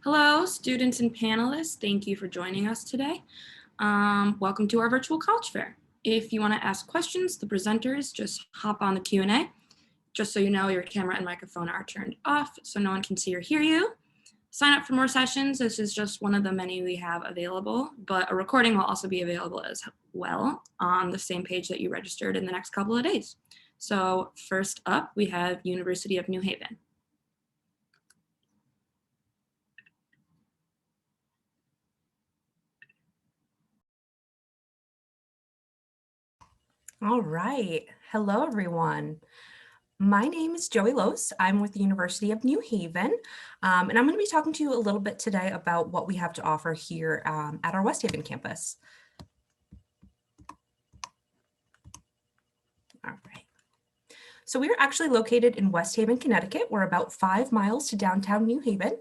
Hello, students and panelists. Thank you for joining us today. Welcome to our virtual college fair. If you want to ask questions, the presenters just hop on the Q&A. Just so you know, your camera and microphone are turned off so no one can see or hear you. Sign up for more sessions. This is just one of the many we have available, but a recording will also be available as well on the same page that you registered in the next couple of days. So first up, we have University of New Haven. All right. Hello, everyone. My name is Joey Lose. I'm with the University of New Haven, and I'm going to be talking to you a little bit today about what we have to offer here at our West Haven campus. All right. So we are actually located in West Haven, Connecticut. We're about 5 miles to downtown New Haven.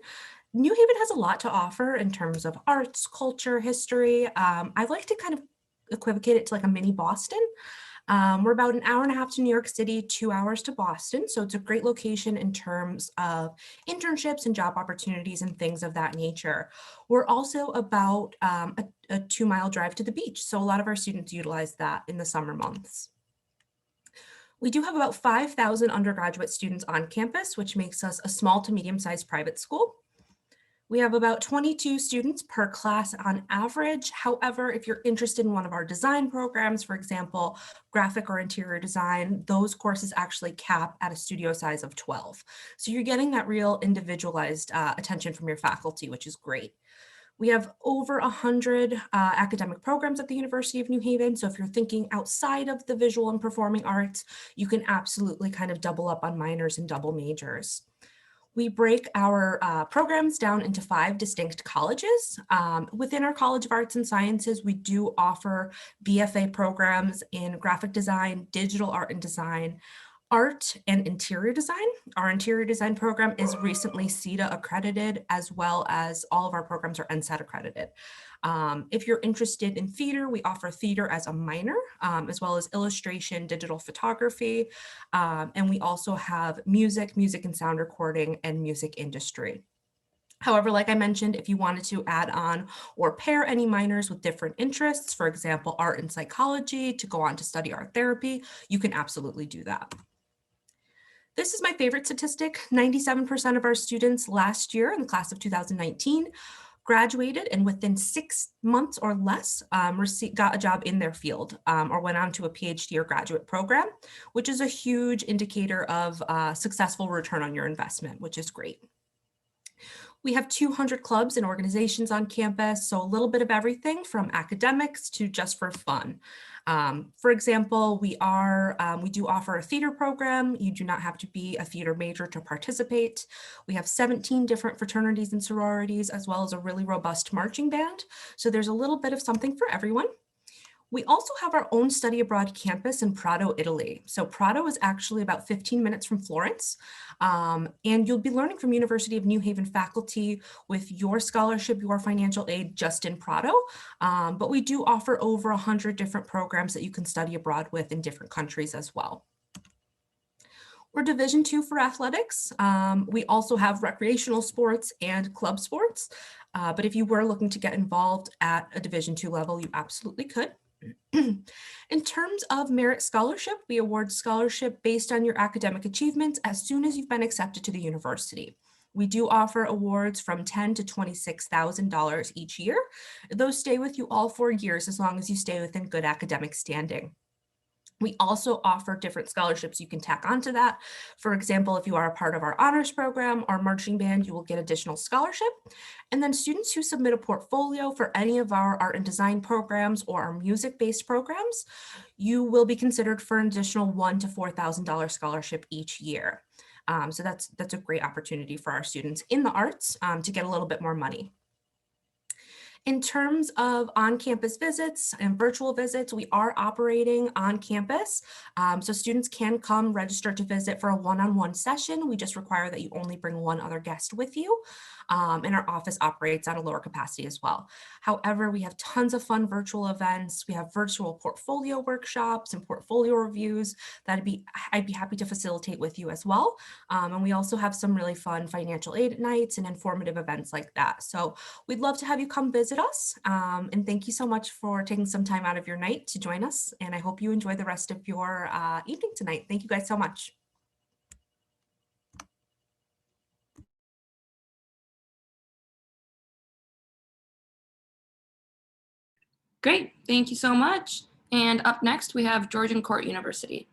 New Haven has a lot to offer in terms of arts, culture, history. I like to kind of equivocate it to like a mini Boston. We're about an hour and a half to New York City, 2 hours to Boston. So it's a great location in terms of internships and job opportunities and things of that nature. We're also about a 2-mile drive to the beach. So a lot of our students utilize that in the summer months. We do have about 5,000 undergraduate students on campus, which makes us a small to medium-sized private school. We have about 22 students per class on average. However, if you're interested in one of our design programs, for example, graphic or interior design, those courses actually cap at a studio size of 12. So you're getting that real individualized attention from your faculty, which is great. We have over 100 academic programs at the University of New Haven. So if you're thinking outside of the visual and performing arts, you can absolutely kind of double up on minors and double majors. We break our programs down into 5 distinct colleges. Within our College of Arts and Sciences, we do offer BFA programs in graphic design, digital art and design, art and interior design. Our interior design program is recently CETA accredited, as well as all of our programs are NSET accredited. If you're interested in theater, we offer theater as a minor, as well as illustration, digital photography, and we also have music and sound recording, and music industry. However, like I mentioned, if you wanted to add on or pair any minors with different interests, for example, art and psychology, to go on to study art therapy, you can absolutely do that. This is my favorite statistic. 97% of our students last year in the class of 2019 graduated and within 6 months or less got a job in their field or went on to a PhD or graduate program, which is a huge indicator of successful return on your investment, which is great. We have 200 clubs and organizations on campus, so a little bit of everything from academics to just for fun. For example, we do offer a theater program. You do not have to be a theater major to participate. We have 17 different fraternities and sororities, as well as a really robust marching band. So there's a little bit of something for everyone. We also have our own study abroad campus in Prato, Italy. So Prato is actually about 15 minutes from Florence. And you'll be learning from University of New Haven faculty with your scholarship, your financial aid just in Prato. But we do offer over 100 different programs that you can study abroad with in different countries as well. We're Division II for athletics. We also have recreational sports and club sports. But if you were looking to get involved at a Division II level, you absolutely could. In terms of merit scholarship, we award scholarship based on your academic achievements as soon as you've been accepted to the university. We do offer awards from $10,000 to $26,000 each year. Those stay with you all 4 years as long as you stay within good academic standing. We also offer different scholarships you can tack onto that. For example, if you are a part of our honors program or marching band, you will get additional scholarship. And then students who submit a portfolio for any of our art and design programs or our music-based programs, you will be considered for an additional $1,000 to $4,000 scholarship each year. So that's a great opportunity for our students in the arts to get a little bit more money. In terms of on-campus visits and virtual visits, we are operating on campus. So students can come register to visit for a one-on-one session. We just require that you only bring one other guest with you. and our office operates at a lower capacity as well. However, we have tons of fun virtual events. We have virtual portfolio workshops and portfolio reviews that I'd be happy to facilitate with you as well. And we also have some really fun financial aid nights and informative events like that. So we'd love to have you come visit us. And thank you so much for taking some time out of your night to join us. And I hope you enjoy the rest of your evening tonight. Thank you guys so much. Great, thank you so much. And up next, we have Georgian University.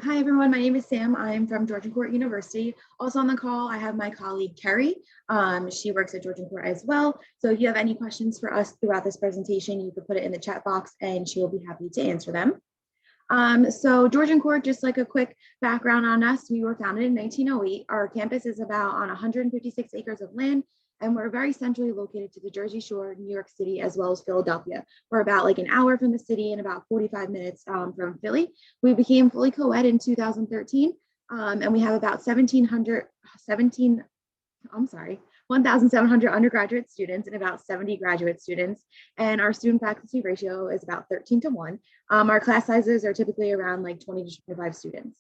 Hi, everyone. My name is Sam. I'm from Georgian University. Also on the call, I have my colleague, Carrie. She works at Georgian as well. So if you have any questions for us throughout this presentation, you can put it in the chat box and she will be happy to answer them. So Georgian, just like a quick background on us, we were founded in 1908. Our campus is about on 156 acres of land, and we're very centrally located to the Jersey Shore, New York City, as well as Philadelphia. We're about like an hour from the city and about 45 minutes from Philly. We became fully co-ed in 2013, and we have about 1,700 undergraduate students and about 70 graduate students. And our student faculty ratio is about 13 to 1. Our class sizes are typically around like 20 to 25 students.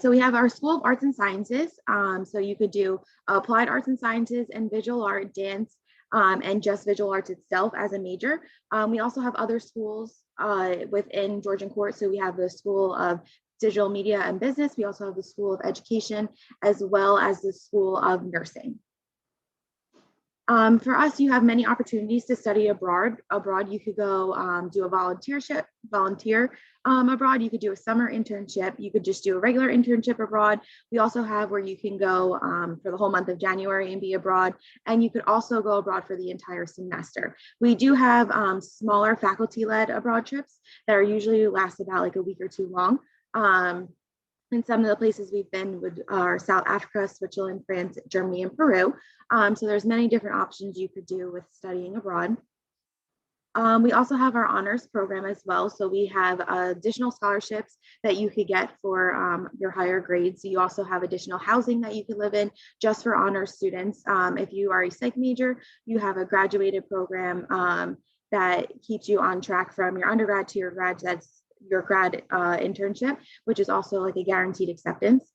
So we have our School of Arts and Sciences. So you could do applied arts and sciences and visual art, dance, and just visual arts itself as a major. We also have other schools within Georgian. So we have the School of Digital Media and Business. We also have the School of Education, as well as the School of Nursing. For us, you have many opportunities to study abroad. You could go do a volunteer abroad. You could do a summer internship. You could just do a regular internship abroad. We also have where you can go for the whole month of January and be abroad. And you could also go abroad for the entire semester. We do have smaller faculty-led abroad trips that are usually last about like a week or two long. And some of the places we've been are South Africa, Switzerland, France, Germany, and Peru. So there's many different options you could do with studying abroad. We also have our honors program as well. So we have additional scholarships that you could get for your higher grades. So you also have additional housing that you could live in just for honors students. If you are a psych major, you have a graduated program that keeps you on track from your undergrad to your grad. That's your grad internship, which is also like a guaranteed acceptance.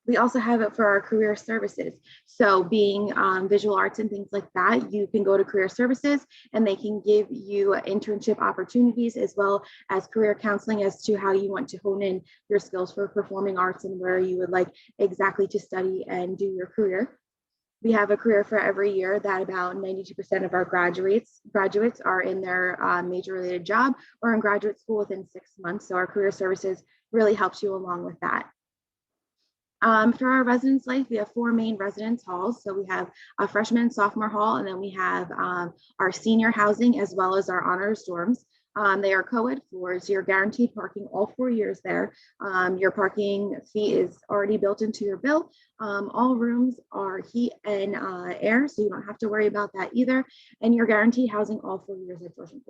We also have it for our career services. So being visual arts and things like that, you can go to career services and they can give you internship opportunities as well as career counseling as to how you want to hone in your skills for performing arts and where you would like exactly to study and do your career. We have a career for every year that about 92% of our graduates are in their major related job or in graduate school within 6 months. So our career services really helps you along with that. For our residence life, we have 4 main residence halls. So we have a freshman and sophomore hall, and then we have our senior housing as well as our honors dorms. They are co-ed floors. You're guaranteed parking all 4 years there. Your parking fee is already built into your bill. All rooms are heat and air, so you don't have to worry about that either. And you're guaranteed housing all 4 years at Georgian.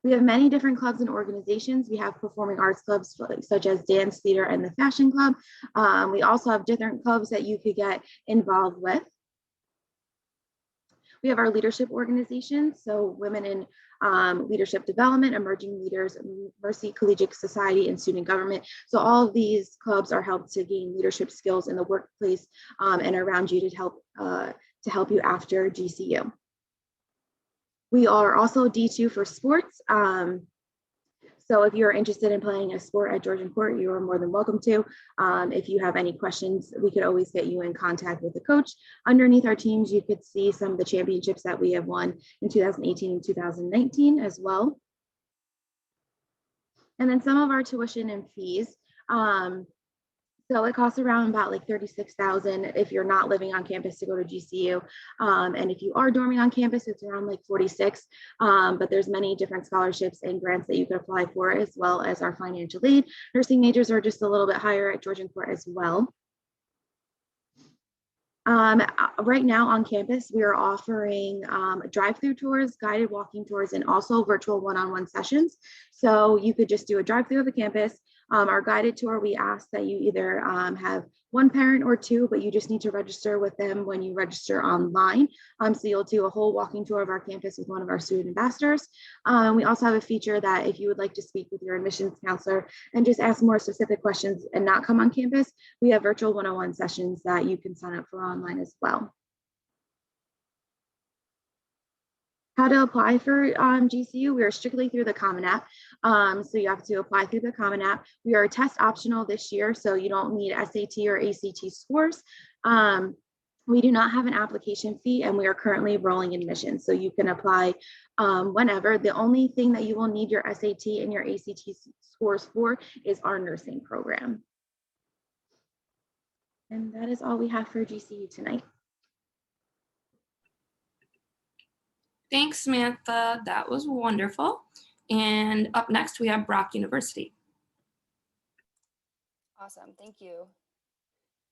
We have many different clubs and organizations. We have performing arts clubs such as dance, theater, and the fashion club. We also have different clubs that you could get involved with. We have our leadership organizations, so Women in Leadership Development, Emerging Leaders, Mercy Collegiate Society, and Student Government. So all of these clubs are helped to gain leadership skills in the workplace and around you to help you after GCU. We are also D2 for sports. So if you're interested in playing a sport at Georgian, you are more than welcome to. If you have any questions, we could always get you in contact with the coach. Underneath our teams, you could see some of the championships that we have won in 2018 and 2019 as well. And then some of our tuition and fees. So it costs around about like $36,000 if you're not living on campus to go to GCU. And if you are dorming on campus, it's around like 46. But there's many different scholarships and grants that you could apply for, as well as our financial aid. Nursing majors are just a little bit higher at Georgian as well. Right now on campus, we are offering drive-through tours, guided walking tours, and also virtual one-on-one sessions. So you could just do a drive-through of the campus. Our guided tour, we ask that you either have one parent or two, but you just need to register with them when you register online. So you'll do a whole walking tour of our campus with one of our student ambassadors. We also have a feature that if you would like to speak with your admissions counselor and just ask more specific questions and not come on campus, we have virtual one-on-one sessions that you can sign up for online as well. How to apply for GCU, we are strictly through the Common App. So you have to apply through the Common App. We are test optional this year, so you don't need SAT or ACT scores. We do not have an application fee, and we are currently rolling admissions, so you can apply whenever. The only thing that you will need your SAT and your ACT scores for is our nursing program. And that is all we have for GCU tonight. Thanks, Samantha. That was wonderful. And up next, we have Brock University. Awesome, thank you.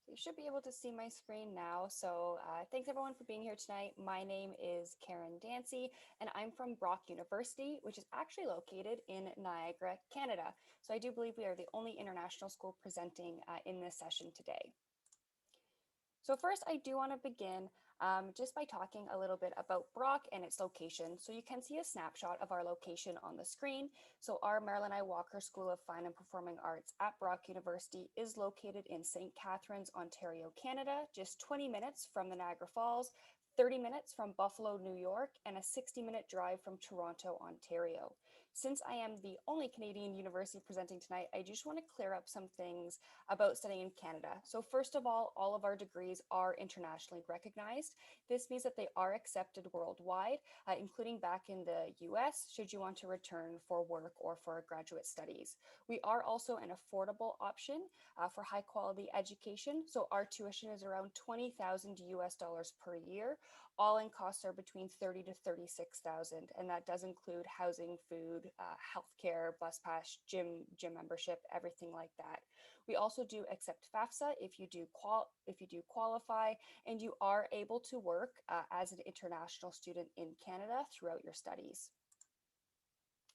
You should be able to see my screen now. So thanks everyone for being here tonight. My name is Karen Dancy, and I'm from Brock University, which is actually located in Niagara, Canada. So I do believe we are the only international school presenting in this session today. So first, I do want to begin just by talking a little bit about Brock and its location. So you can see a snapshot of our location on the screen. So our Marilyn I. Walker School of Fine and Performing Arts at Brock University is located in St. Catharines, Ontario, Canada, just 20 minutes from the Niagara Falls, 30 minutes from Buffalo, New York, and a 60-minute drive from Toronto, Ontario. Since I am the only Canadian university presenting tonight, I just want to clear up some things about studying in Canada. So first of all of our degrees are internationally recognized. This means that they are accepted worldwide, including back in the US, should you want to return for work or for graduate studies. We are also an affordable option for high quality education. So our tuition is around $20,000 US per year. All-in costs are between $30,000 to $36,000, and that does include housing, food, healthcare, bus pass, gym membership, everything like that. We also do accept FAFSA if you do qualify, and you are able to work as an international student in Canada throughout your studies.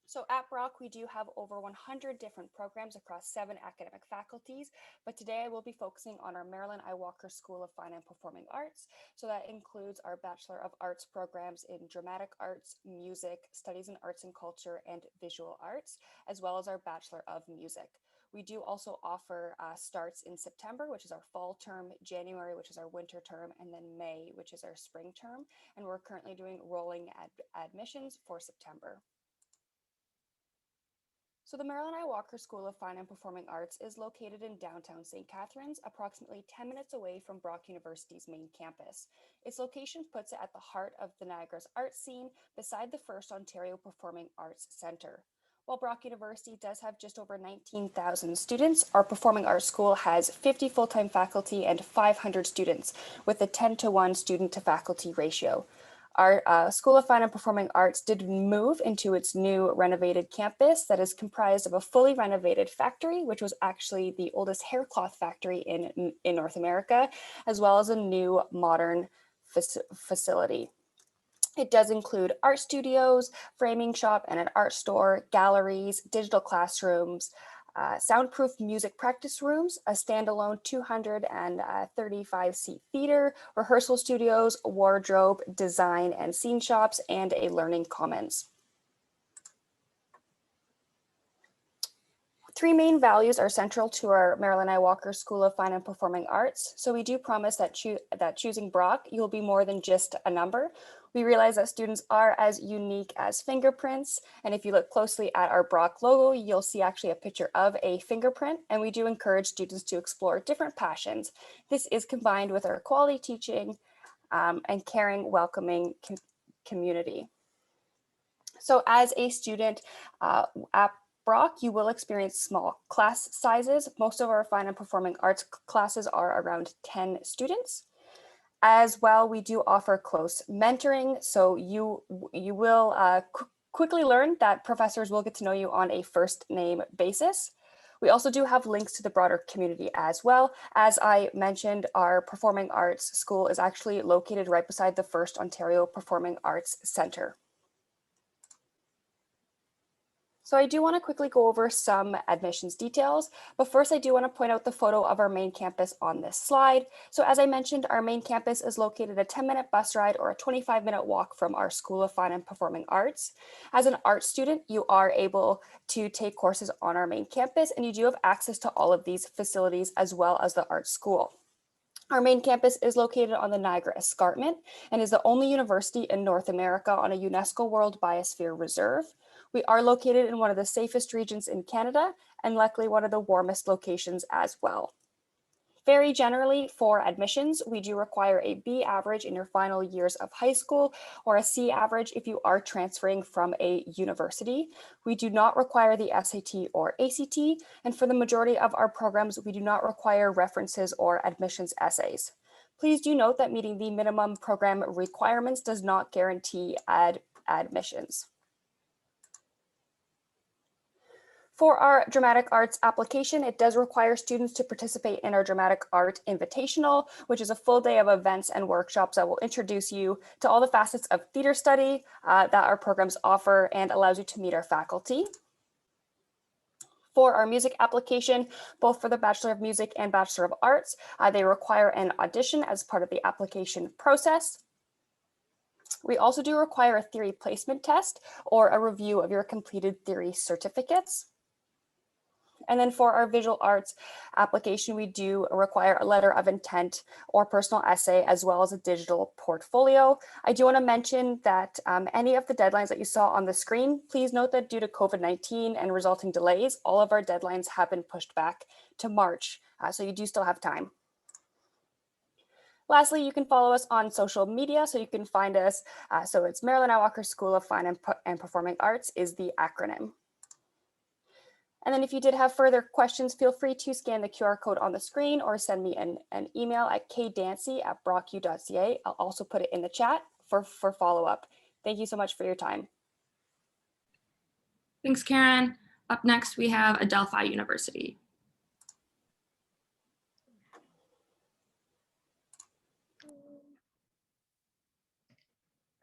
So at Brock, we do have over 100 different programs across 7 academic faculties, but today I will be focusing on our Marilyn I. Walker School of Fine and Performing Arts. So that includes our Bachelor of Arts programs in Dramatic Arts, Music, Studies in Arts and Culture, and Visual Arts, as well as our Bachelor of Music. We do also offer starts in September, which is our fall term, January, which is our winter term, and then May, which is our spring term. And we're currently doing rolling admissions for September. So the Marilyn I. Walker School of Fine and Performing Arts is located in downtown St. Catharines, approximately 10 minutes away from Brock University's main campus. Its location puts it at the heart of the Niagara's art scene, beside the First Ontario Performing Arts Centre. While Brock University does have just over 19,000 students, our performing arts school has 50 full-time faculty and 500 students, with a 10-to-1 student-to-faculty ratio. Our School of Fine and Performing Arts did move into its new renovated campus that is comprised of a fully renovated factory, which was actually the oldest haircloth factory in North America, as well as a new modern facility. It does include art studios, framing shop, and an art store, galleries, digital classrooms, soundproof music practice rooms, a standalone 235-seat theater, rehearsal studios, wardrobe, design and scene shops, and a learning commons. 3 main values are central to our Marilyn I. Walker School of Fine and Performing Arts. So we do promise that choosing Brock, you'll be more than just a number. We realize that students are as unique as fingerprints. And if you look closely at our Brock logo, you'll see actually a picture of a fingerprint. And we do encourage students to explore different passions. This is combined with our quality teaching and caring, welcoming community. So as a student at Brock, you will experience small class sizes. Most of our fine and performing arts classes are around 10 students. As well, we do offer close mentoring, so you will quickly learn that professors will get to know you on a first name basis. We also do have links to the broader community as well. As I mentioned, our Performing Arts School is actually located right beside the First Ontario Performing Arts Centre. So I do want to quickly go over some admissions details, but first I do want to point out the photo of our main campus on this slide. So as I mentioned, our main campus is located a 10-minute bus ride or a 25-minute walk from our School of Fine and Performing Arts. As an art student, you are able to take courses on our main campus, and you do have access to all of these facilities as well as the art school. Our main campus is located on the Niagara Escarpment and is the only university in North America on a UNESCO World Biosphere Reserve. We are located in one of the safest regions in Canada and luckily one of the warmest locations as well. Very generally for admissions, we do require a B average in your final years of high school or a C average if you are transferring from a university. We do not require the SAT or ACT, and for the majority of our programs, we do not require references or admissions essays. Please do note that meeting the minimum program requirements does not guarantee admissions. For our dramatic arts application, it does require students to participate in our Dramatic Art Invitational, which is a full day of events and workshops that will introduce you to all the facets of theater study that our programs offer and allows you to meet our faculty. For our music application, both for the Bachelor of Music and Bachelor of Arts, they require an audition as part of the application process. We also do require a theory placement test or a review of your completed theory certificates. And then for our visual arts application, we do require a letter of intent or personal essay, as well as a digital portfolio. I do want to mention that any of the deadlines that you saw on the screen, please note that due to COVID-19 and resulting delays, all of our deadlines have been pushed back to March. So you do still have time. Lastly, you can follow us on social media. So you can find us. So it's Marilyn Walker School of Fine and Performing Arts is the acronym. And then if you did have further questions, feel free to scan the QR code on the screen or send me an email at kdancy@brocku.ca. I'll also put it in the chat for follow-up. Thank you so much for your time. Thanks, Karen. Up next, we have Adelphi University.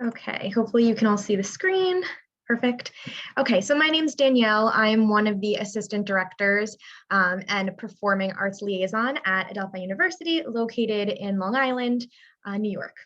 Okay, hopefully you can all see the screen. Perfect. Okay, so my name's Danielle. I'm one of the assistant directors and performing arts liaison at Adelphi University, located in Long Island, New York.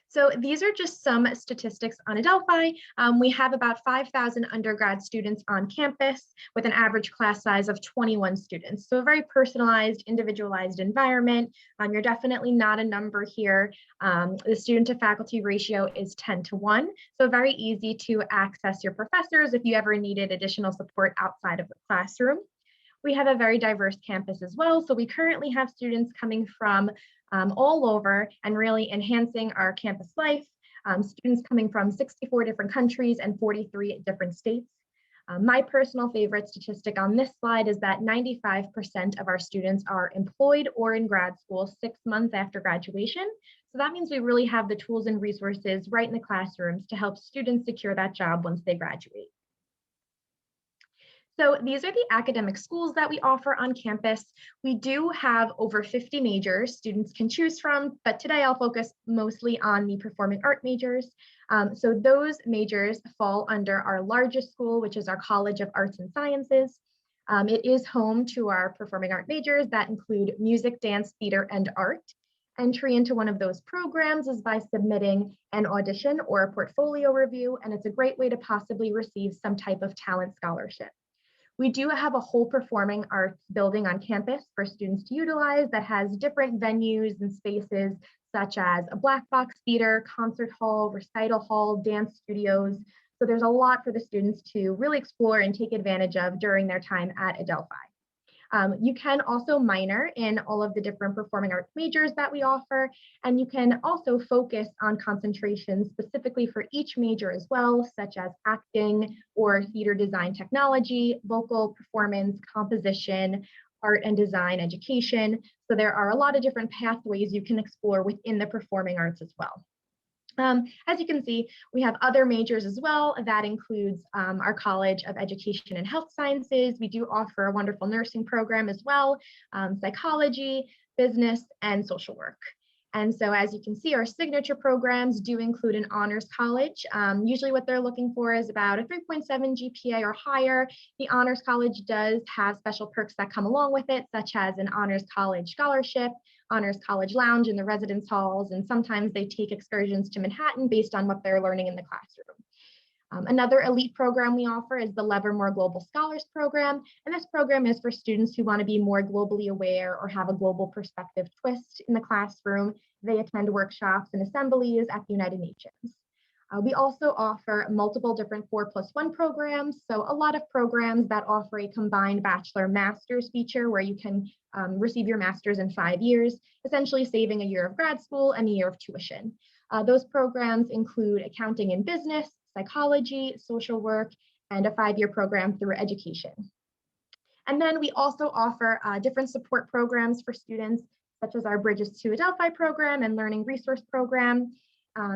So these are just some statistics on Adelphi. We have about 5,000 undergrad students on campus with an average class size of 21 students. So a very personalized, individualized environment. You're definitely not a number here. The student to faculty ratio is 10:1. So very easy to access your professors if you ever needed additional support outside of the classroom. We have a very diverse campus as well. So we currently have students coming from all over and really enhancing our campus life. Students coming from 64 different countries and 43 different states. My personal favorite statistic on this slide is that 95% of our students are employed or in grad school 6 months after graduation. So that means we really have the tools and resources right in the classrooms to help students secure that job once they graduate. So these are the academic schools that we offer on campus. We do have over 50 majors students can choose from, but today I'll focus mostly on the performing art majors. So those majors fall under our largest school, which is our College of Arts and Sciences. It is home to our performing art majors that include music, dance, theater, and art. Entry into one of those programs is by submitting an audition or a portfolio review, and it's a great way to possibly receive some type of talent scholarship. We do have a whole performing arts building on campus for students to utilize that has different venues and spaces such as a black box theater, concert hall, recital hall, dance studios. So there's a lot for the students to really explore and take advantage of during their time at Adelphi. You can also minor in all of the different performing arts majors that we offer, and you can also focus on concentrations specifically for each major as well, such as acting or theater design technology, vocal performance, composition, art and design education. So there are a lot of different pathways you can explore within the performing arts as well. As you can see, we have other majors as well. That includes our College of Education and Health Sciences. We do offer a wonderful nursing program as well, psychology, business, and social work. And so as you can see, our signature programs do include an honors college. Usually what they're looking for is about a 3.7 GPA or higher. The honors college does have special perks that come along with it, such as an honors college scholarship, honors college lounge in the residence halls, and sometimes they take excursions to Manhattan based on what they're learning in the classroom. Another elite program we offer is the Livermore Global Scholars Program, and this program is for students who want to be more globally aware or have a global perspective twist in the classroom. They attend workshops and assemblies at the United Nations. We also offer multiple different 4+1 programs, so a lot of programs that offer a combined bachelor-master's feature where you can receive your master's in 5 years, essentially saving a year of grad school and a year of tuition. Those programs include accounting and business, psychology, social work, and a 5-year program through education. And then we also offer different support programs for students, such as our Bridges to Adelphi program and Learning Resource program,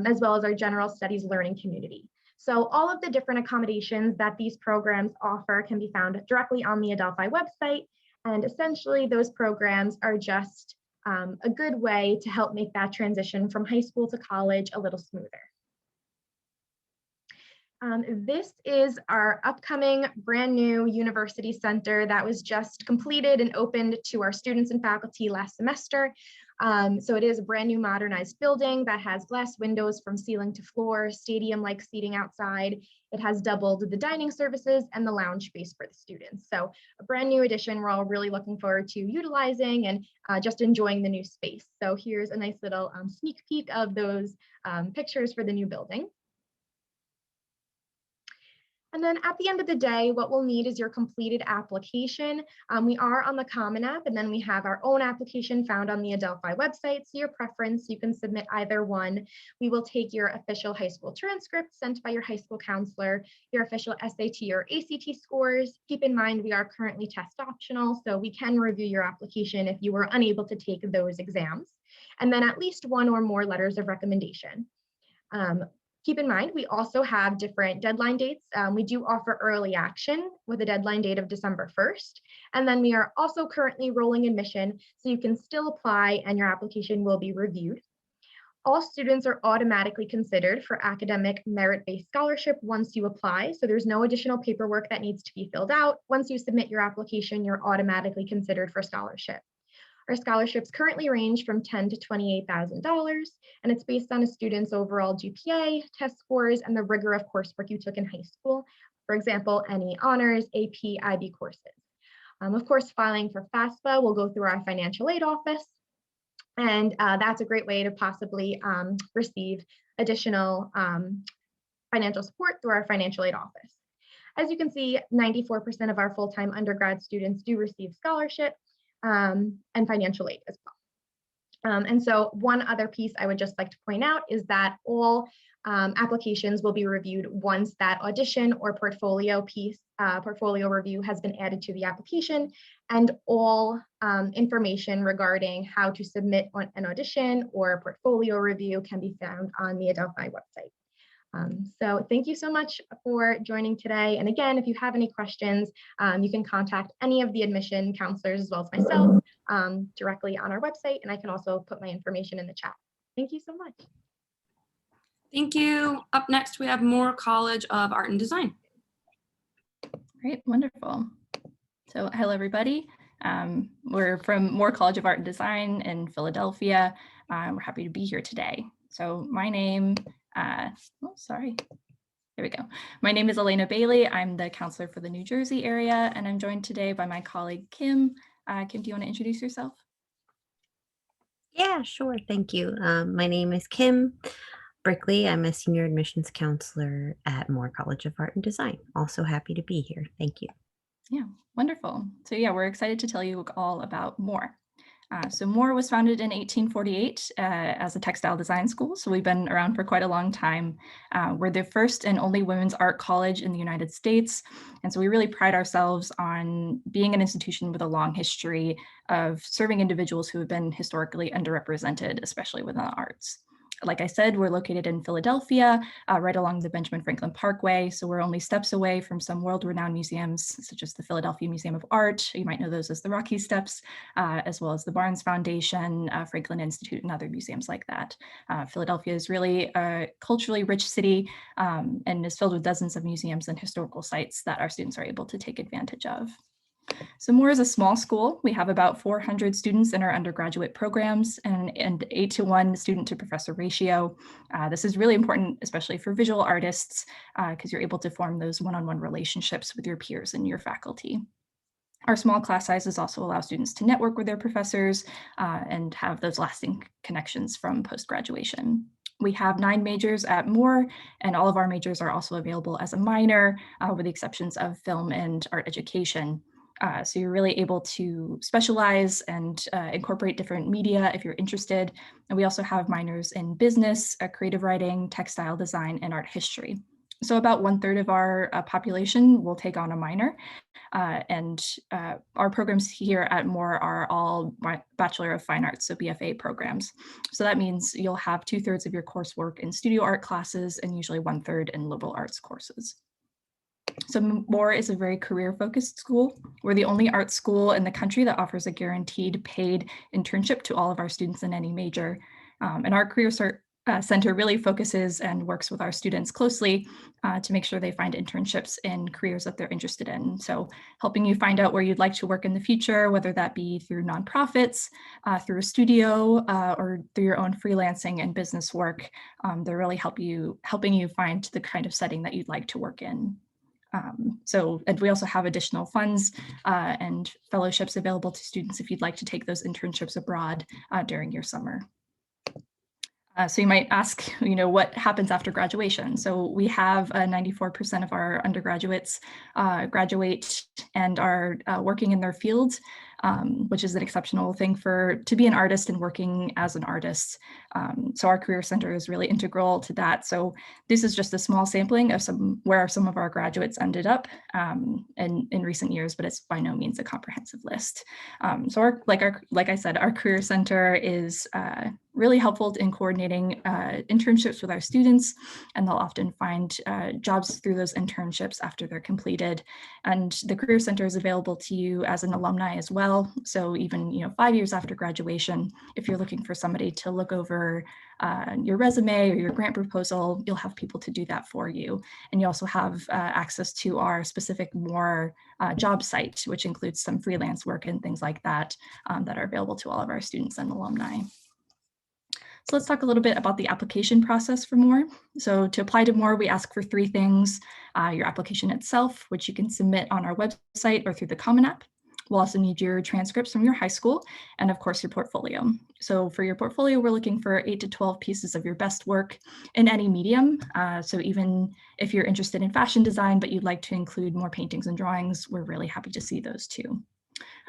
as well as our General Studies Learning Community. So all of the different accommodations that these programs offer can be found directly on the Adelphi website. And essentially those programs are just a good way to help make that transition from high school to college a little smoother. This is our upcoming brand new university center that was just completed and opened to our students and faculty last semester. So it is a brand new modernized building that has glass windows from ceiling to floor, stadium-like seating outside. It has doubled the dining services and the lounge space for the students. So a brand new addition we're all really looking forward to utilizing and just enjoying the new space. So here's a nice little sneak peek of those pictures for the new building. And then at the end of the day, what we'll need is your completed application. We are on the Common App, and then we have our own application found on the Adelphi website. So your preference, you can submit either one. We will take your official high school transcript sent by your high school counselor, your official SAT or ACT scores. Keep in mind, we are currently test optional, so we can review your application if you were unable to take those exams. And then at least one or more letters of recommendation. Keep in mind, we also have different deadline dates. We do offer early action with a deadline date of December 1st. And then we are also currently rolling admission, so you can still apply and your application will be reviewed. All students are automatically considered for academic merit-based scholarship once you apply. So there's no additional paperwork that needs to be filled out. Once you submit your application, you're automatically considered for scholarship. Our scholarships currently range from $10,000 to $28,000, and it's based on a student's overall GPA, test scores, and the rigor of coursework you took in high school. For example, any honors, AP, IB courses. Of course, filing for FAFSA will go through our financial aid office, and that's a great way to possibly receive additional financial support through our financial aid office. As you can see, 94% of our full-time undergrad students do receive scholarship and financial aid as well. And so one other piece I would just like to point out is that all applications will be reviewed once that audition or portfolio review has been added to the application, and all information regarding how to submit an audition or portfolio review can be found on the Adelphi website. So thank you so much for joining today. And again, if you have any questions, you can contact any of the admission counselors as well as myself directly on our website. And I can also put my information in the chat. Thank you so much. Thank you. Up next, we have Moore College of Art and Design. Great, wonderful. So hello, everybody. We're from Moore College of Art and Design in Philadelphia. We're happy to be here today. So my name, there we go. My name is Elena Bailey. I'm the counselor for the New Jersey area, and I'm joined today by my colleague, Kim. Kim, do you want to introduce yourself? Yeah, sure. Thank you. My name is Kim Brickley. I'm a senior admissions counselor at Moore College of Art and Design. Also happy to be here. Thank you. Yeah, wonderful. So yeah, we're excited to tell you all about Moore. So Moore was founded in 1848 as a textile design school. So we've been around for quite a long time. We're the first and only women's art college in the United States. And so we really pride ourselves on being an institution with a long history of serving individuals who have been historically underrepresented, especially within the arts. Like I said, we're located in Philadelphia, right along the Benjamin Franklin Parkway. So we're only steps away from some world-renowned museums, such as the Philadelphia Museum of Art. You might know those as the Rocky Steps, as well as the Barnes Foundation, Franklin Institute, and other museums like that. Philadelphia is really a culturally rich city and is filled with dozens of museums and historical sites that our students are able to take advantage of. So Moore is a small school. We have about 400 students in our undergraduate programs and 8-to-1 student to professor ratio. This is really important, especially for visual artists, because you're able to form those one-on-one relationships with your peers and your faculty. Our small class sizes also allow students to network with their professors and have those lasting connections from post-graduation. We have 9 majors at Moore, and all of our majors are also available as a minor, with the exceptions of film and art education. So you're really able to specialize and incorporate different media if you're interested. And we also have minors in business, creative writing, textile design, and art history. So about 1/3 of our population will take on a minor. Our programs here at Moore are all Bachelor of Fine Arts, so BFA programs. So that means you'll have 2/3 of your coursework in studio art classes and usually 1/3 in liberal arts courses. So Moore is a very career-focused school. We're the only art school in the country that offers a guaranteed paid internship to all of our students in any major. And our Career Center really focuses and works with our students closely to make sure they find internships in careers that they're interested in. So helping you find out where you'd like to work in the future, whether that be through nonprofits, through a studio, or through your own freelancing and business work. They're really helping you find the kind of setting that you'd like to work in. And we also have additional funds and fellowships available to students if you'd like to take those internships abroad during your summer. So you might ask, what happens after graduation? So we have 94% of our undergraduates graduate and are working in their fields, which is an exceptional thing to be an artist and working as an artist. So our Career Center is really integral to that. So this is just a small sampling of where some of our graduates ended up in recent years, but it's by no means a comprehensive list. So like I said, our Career Center is really helpful in coordinating internships with our students, and they'll often find jobs through those internships after they're completed. And the Career Center is available to you as an alumni as well. So even 5 years after graduation, if you're looking for somebody to look over your resume or your grant proposal, you'll have people to do that for you. And you also have access to our specific Moore job site, which includes some freelance work and things like that that are available to all of our students and alumni. So let's talk a little bit about the application process for Moore. So to apply to Moore, we ask for 3 things: your application itself, which you can submit on our website or through the Common App. We'll also need your transcripts from your high school, and of course your portfolio. So for your portfolio, we're looking for 8 to 12 pieces of your best work in any medium. So even if you're interested in fashion design, but you'd like to include more paintings and drawings, we're really happy to see those too.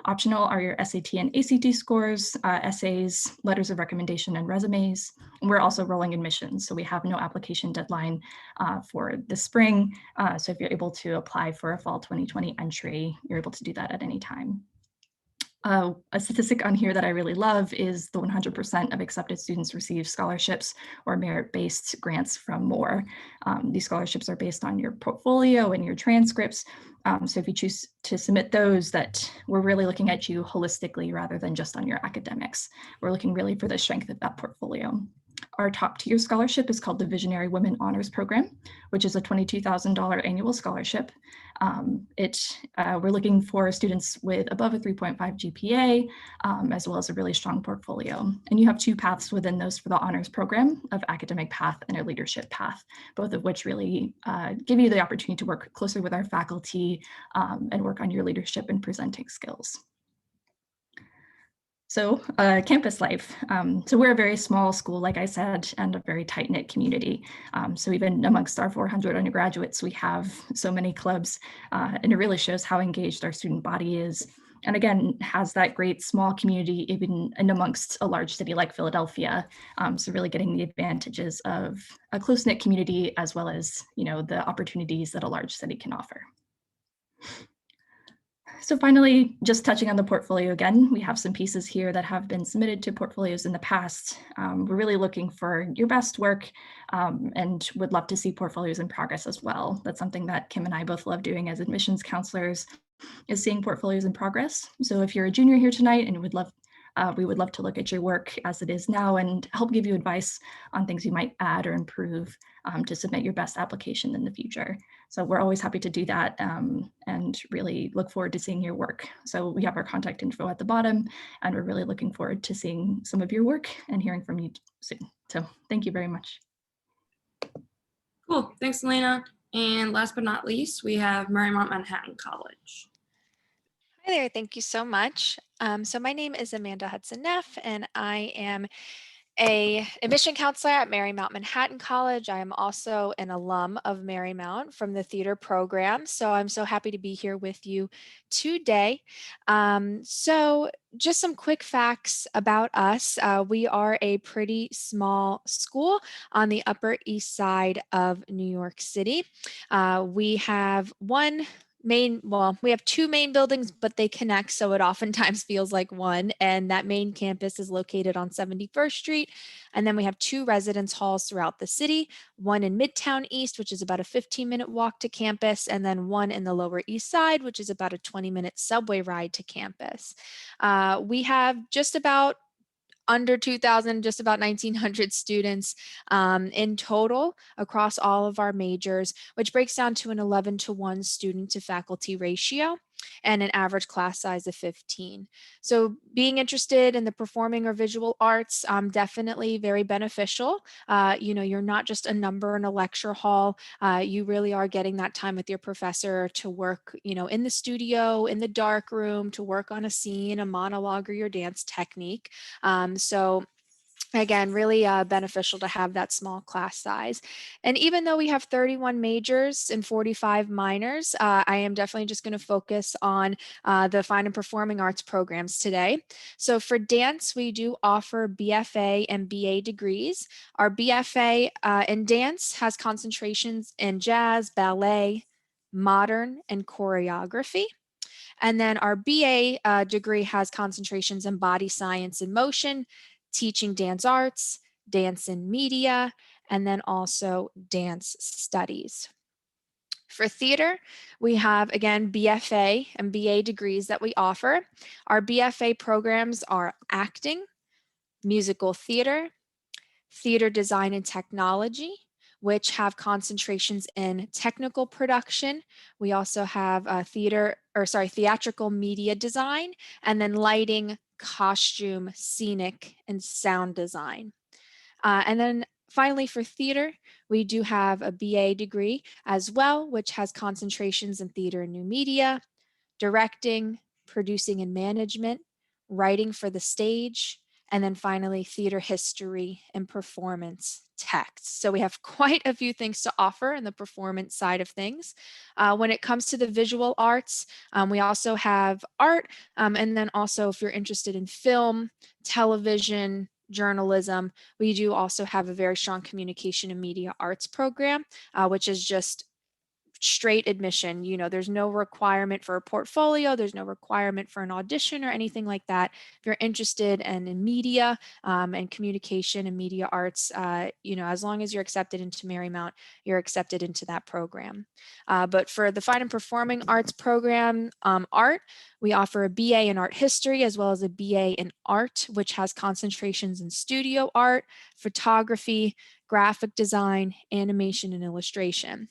Optional are your SAT and ACT scores, essays, letters of recommendation, and resumes. And we're also rolling admissions, so we have no application deadline for the spring. So if you're able to apply for a fall 2020 entry, you're able to do that at any time. A statistic on here that I really love is the 100% of accepted students receive scholarships or merit-based grants from Moore. These scholarships are based on your portfolio and your transcripts. So if you choose to submit those, that we're really looking at you holistically rather than just on your academics. We're looking really for the strength of that portfolio. Our top tier scholarship is called the Visionary Women Honors Program, which is a $22,000 annual scholarship. We're looking for students with above a 3.5 GPA, as well as a really strong portfolio. And you have 2 paths within those for the honors program, of academic path and a leadership path, both of which really give you the opportunity to work closely with our faculty and work on your leadership and presenting skills. So campus life. So we're a very small school, like I said, and a very tight-knit community. So even amongst our 400 undergraduates, we have so many clubs, and it really shows how engaged our student body is. And again, has that great small community even in amongst a large city like Philadelphia. So really getting the advantages of a close-knit community, as well as the opportunities that a large city can offer. So finally, just touching on the portfolio again, we have some pieces here that have been submitted to portfolios in the past. We're really looking for your best work and would love to see portfolios in progress as well. That's something that Kim and I both love doing as admissions counselors, is seeing portfolios in progress. So if you're a junior here tonight and we would love to look at your work as it is now and help give you advice on things you might add or improve to submit your best application in the future. So we're always happy to do that and really look forward to seeing your work. So we have our contact info at the bottom, and we're really looking forward to seeing some of your work and hearing from you soon. So thank you very much. Cool, thanks, Elena. And last but not least, we have Marymount Manhattan College. Hi there, thank you so much. So my name is Amanda Hudson-Neff, and I am a admission counselor at Marymount Manhattan College. I am also an alum of Marymount from the theater program. So I'm so happy to be here with you today. So just some quick facts about us. We are a pretty small school on the Upper East Side of New York City. We have we have two main buildings, but they connect, so it oftentimes feels like one. And that main campus is located on 71st Street. And then we have two residence halls throughout the city, one in Midtown East, which is about a 15-minute walk to campus, and then one in the Lower East Side, which is about a 20-minute subway ride to campus. We have just about under 2,000, just about 1,900 students in total across all of our majors, which breaks down to an 11-to-1 student to faculty ratio and an average class size of 15. So being interested in the performing or visual arts, definitely very beneficial. You're not just a number in a lecture hall. You really are getting that time with your professor to work, in the studio, in the dark room, to work on a scene, a monologue, or your dance technique. So again, really beneficial to have that small class size. And even though we have 31 majors and 45 minors, I am definitely just going to focus on the fine and performing arts programs today. So for dance, we do offer BFA and BA degrees. Our BFA in dance has concentrations in jazz, ballet, modern, and choreography. And then our BA degree has concentrations in body science and motion, teaching dance arts, dance and media, and then also dance studies. For theater, we have, again, BFA and BA degrees that we offer. Our BFA programs are acting, musical theater, theater design and technology, which have concentrations in technical production. We also have theatrical media design, and then lighting, costume, scenic, and sound design. And then finally, for theater, we do have a BA degree as well, which has concentrations in theater and new media, directing, producing and management, writing for the stage, and then finally theater history and performance text. So we have quite a few things to offer in the performance side of things. When it comes to the visual arts, we also have art, and then also if you're interested in film, television, journalism, we do also have a very strong communication and media arts program, which is just straight admission. There's no requirement for a portfolio, there's no requirement for an audition or anything like that. If you're interested in media and communication and media arts, as long as you're accepted into Marymount, you're accepted into that program. But for the fine and performing arts program, art, we offer a BA in art history as well as a BA in art, which has concentrations in studio art, photography, graphic design, animation, and illustration.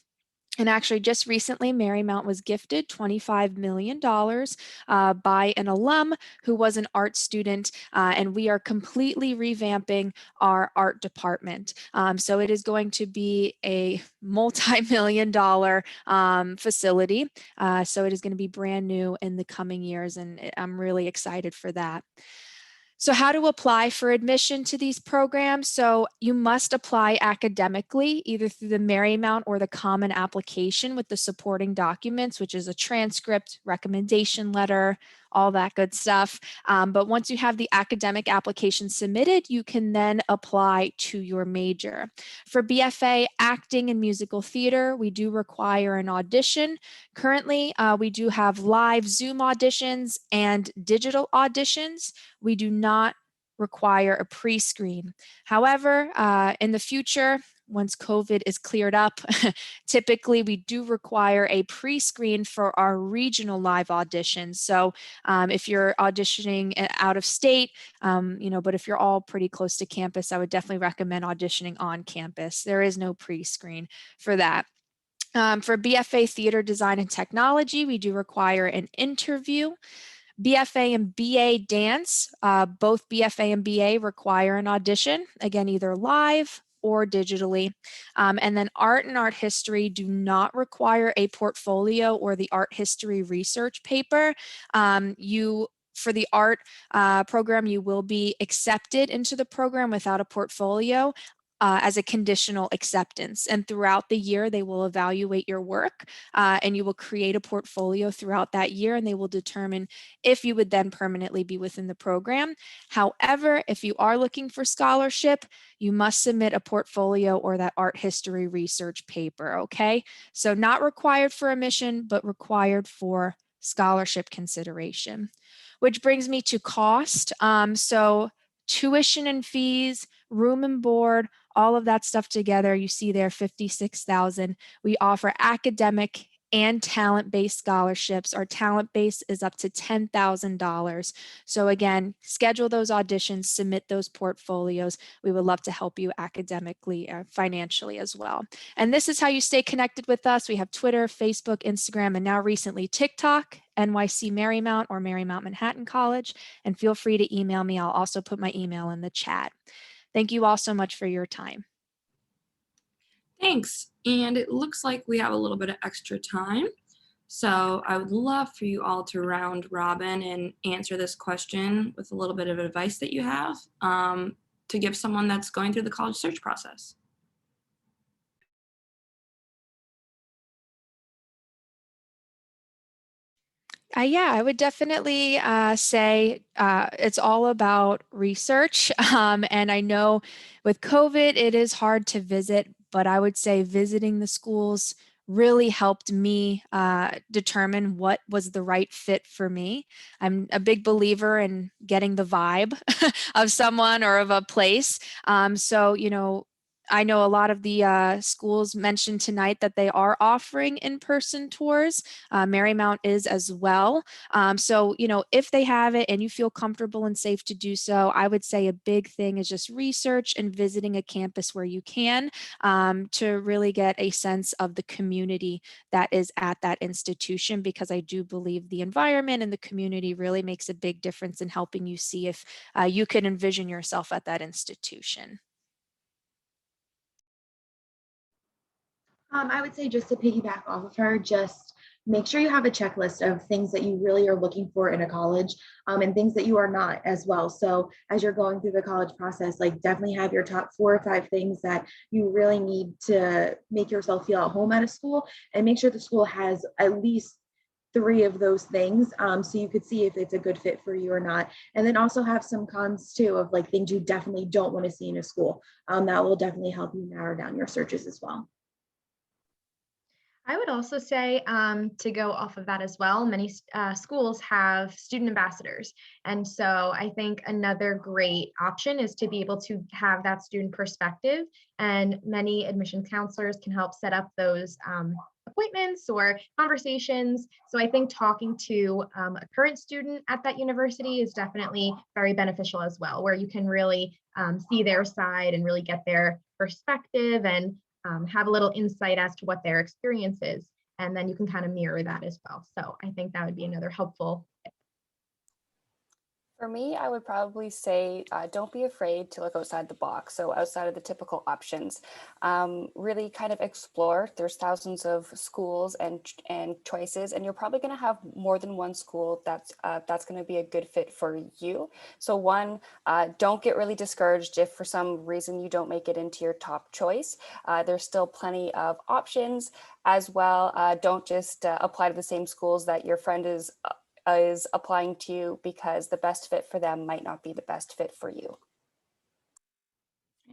And actually, just recently, Marymount was gifted $25 million by an alum who was an art student, and we are completely revamping our art department. So it is going to be a multi-million-dollar facility. So it is going to be brand new in the coming years, and I'm really excited for that. So how to apply for admission to these programs? So you must apply academically, either through the Marymount or the Common Application with the supporting documents, which is a transcript, recommendation letter, all that good stuff. But once you have the academic application submitted, you can then apply to your major. For BFA acting and musical theater, we do require an audition. Currently, we do have live Zoom auditions and digital auditions. We do not require a pre-screen. However, in the future, once COVID is cleared up, typically we do require a pre-screen for our regional live auditions. So if you're auditioning out of state, but if you're all pretty close to campus, I would definitely recommend auditioning on campus. There is no pre-screen for that. For BFA Theater Design and Technology, we do require an interview. BFA and BA Dance, both BFA and BA require an audition, again, either live or digitally. And then art and art history do not require a portfolio or the art history research paper. For the art program, you will be accepted into the program without a portfolio. As a conditional acceptance. And throughout the year, they will evaluate your work and you will create a portfolio throughout that year, and they will determine if you would then permanently be within the program. However, if you are looking for scholarship, you must submit a portfolio or that art history research paper, okay? So not required for admission, but required for scholarship consideration. Which brings me to cost. So tuition and fees, room and board, all of that stuff together, you see there, $56,000. We offer academic and talent-based scholarships. Our talent base is up to $10,000. So again, schedule those auditions, submit those portfolios. We would love to help you academically, financially as well. And this is how you stay connected with us. We have Twitter, Facebook, Instagram, and now recently TikTok, NYC Marymount or Marymount Manhattan College. And feel free to email me. I'll also put my email in the chat. Thank you all so much for your time. Thanks. And it looks like we have a little bit of extra time. So I would love for you all to round robin and answer this question with a little bit of advice that you have to give someone that's going through the college search process. Yeah, I would definitely say it's all about research. And I know with COVID, it is hard to visit, but I would say visiting the schools really helped me determine what was the right fit for me. I'm a big believer in getting the vibe of someone or of a place. I know a lot of the schools mentioned tonight that they are offering in-person tours. Marymount is as well. If they have it and you feel comfortable and safe to do so, I would say a big thing is just research and visiting a campus where you can to really get a sense of the community that is at that institution, because I do believe the environment and the community really makes a big difference in helping you see if you can envision yourself at that institution. I would say, just to piggyback off of her, just make sure you have a checklist of things that you really are looking for in a college and things that you are not as well. So as you're going through the college process, like definitely have your top 4 or 5 things that you really need to make yourself feel at home at a school, and make sure the school has at least 3 of those things so you could see if it's a good fit for you or not. And then also have some cons too of like things you definitely don't want to see in a school. That will definitely help you narrow down your searches as well. I would also say to go off of that as well, many schools have student ambassadors. And so I think another great option is to be able to have that student perspective, and many admissions counselors can help set up those appointments or conversations. So I think talking to a current student at that university is definitely very beneficial as well, where you can really see their side and really get their perspective and have a little insight as to what their experience is. And then you can kind of mirror that as well. So I think that would be another helpful tip. For me, I would probably say don't be afraid to look outside the box. So outside of the typical options, really kind of explore. There's thousands of schools and choices, and you're probably going to have more than one school that's going to be a good fit for you. So one, don't get really discouraged if for some reason you don't make it into your top choice. There's still plenty of options as well. Don't just apply to the same schools that your friend is is applying to you because the best fit for them might not be the best fit for you.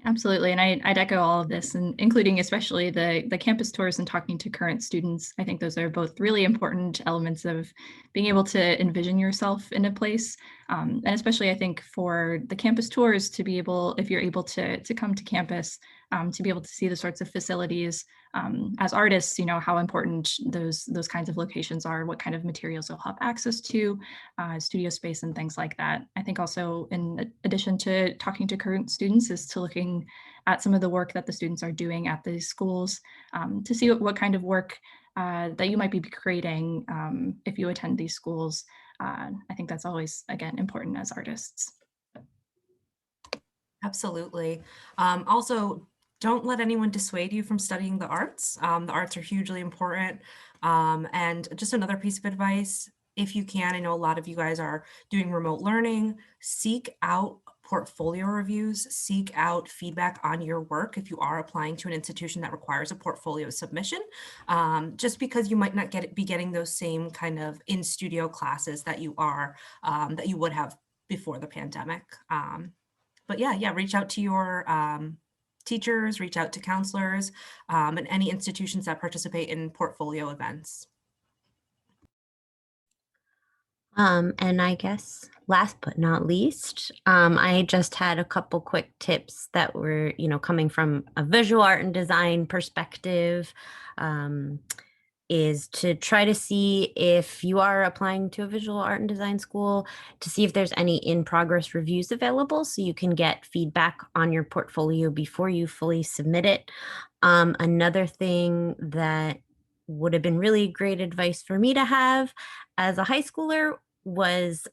Absolutely. And I'd echo all of this, and including especially the campus tours and talking to current students. I think those are both really important elements of being able to envision yourself in a place. And especially I think for the campus tours to be able, if you're able to come to campus, to be able to see the sorts of facilities as artists, how important those kinds of locations are, what kind of materials you'll have access to, studio space and things like that. I think also in addition to talking to current students is to looking at some of the work that the students are doing at these schools to see what kind of work that you might be creating if you attend these schools. I think that's always, again, important as artists. Absolutely. Also, don't let anyone dissuade you from studying the arts. The arts are hugely important. And just another piece of advice, if you can, I know a lot of you guys are doing remote learning, seek out portfolio reviews, seek out feedback on your work if you are applying to an institution that requires a portfolio submission, just because you might not be getting those same kind of in-studio classes that you would have before the pandemic. But yeah, reach out to your teachers, reach out to counselors, and any institutions that participate in portfolio events. And I guess last but not least, I just had a couple quick tips that were, coming from a visual art and design perspective, is to try to see if you are applying to a visual art and design school, to see if there's any in-progress reviews available so you can get feedback on your portfolio before you fully submit it. Another thing that would have been really great advice for me to have as a high schooler was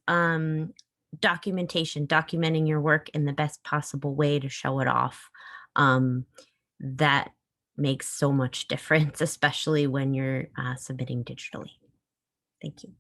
documenting your work in the best possible way to show it off. That makes so much difference, especially when you're submitting digitally. Thank you.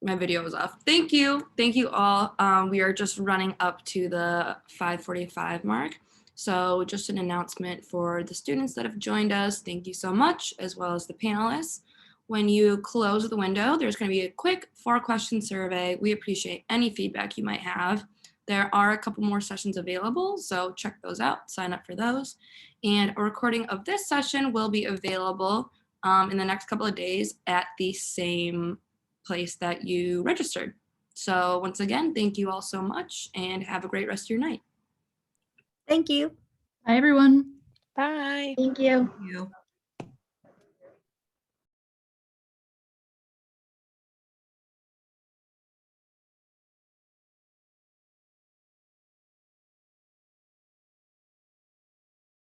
My video was off. Thank you. Thank you all. We are just running up to the 5:45 mark. So just an announcement for the students that have joined us. Thank you so much, as well as the panelists. When you close the window, there's going to be a quick 4-question survey. We appreciate any feedback you might have. There are a couple more sessions available, so check those out, sign up for those. And a recording of this session will be available in the next couple of days at the same place that you registered. So once again, thank you all so much and have a great rest of your night. Thank you. Bye, everyone. Bye. Thank you. Thank you.